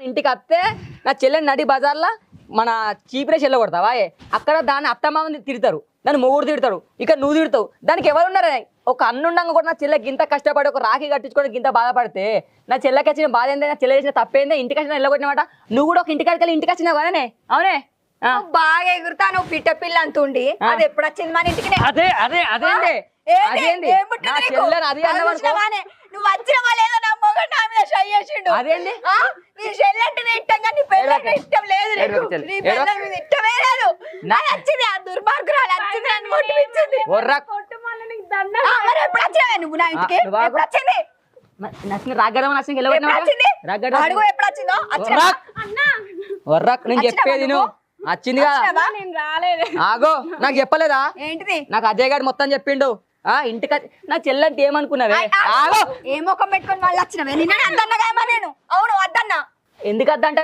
ఇంటికి వస్తే నా చెల్లెని నడి బజార్లో మన చీపురే చెల్ల కొడతావా అక్కడ దాన్ని అత్తమామని తిడతారు, దాన్ని మొగుడు తిడతాడు, ఇక నువ్వు తిడతావు. దానికి ఎవరు ఉన్నారు? ఒక అన్నుండంగా కూడా నా చెల్లెకి ఇంత కష్టపడి ఒక రాఖీ కట్టించుకోవడానికి ఇంత బాధపడితే నా చెల్లెకి వచ్చిన బాధ ఏంది? నా చెల్లె చేసిన తప్పేందే? ఇంటికి వచ్చిన వెళ్ళగొట్టినమాట. నువ్వు కూడా ఒక ఇంటికాడికి వెళ్ళి ఇంటికి వచ్చినావు కదనే? అవునే బాగా ఎగురుతాను పిట్ట పిల్ల అంటుండి. అది ఎప్పుడు వచ్చింది మన ఇంటికి? అదే అదే అదేండి అదేంది నా చెల్లెని అదే అన్నవనుకో. నువ్వు వచ్చిన వాళ్ళేదో నా మొగడు నా మీద షై చేసిండు. అదేంటి నీ చెల్లంటే ఇష్టం కానీ నీ పెళ్ళంటే ఇష్టం లేదు. నీ పెళ్ళ మీద ఇష్టమే లేదు. నాకు వచ్చింది ఆ దుర్మార్గురాలు వచ్చింది, నన్ను ముట్టిపించింది. మరి ఎప్పుడు వచ్చినావే నువ్వు నా ఇంటికి? ఎప్పుడు వచ్చింది? నచ్చిన రాగడం నచ్చిన అడుగు ఎప్పుడు వచ్చిందో? నేను చెప్పేది నువ్వు వచ్చింది కదా. నేను రాలేదు. ఆగో నాకు చెప్పలేదా? ఏంటిది? నాకు అజయ్ గారు మొత్తం చెప్పిండు. ఇంటికి నా చెల్లంటే ఏమనుకున్నావే? ఆగో ఏ ముఖం పెట్టుకొని వాళ్ళు వచ్చినవే? నిన్న వద్దన్నగా నేను. అవును వద్దన్నా. ఎందుకు వద్దంట?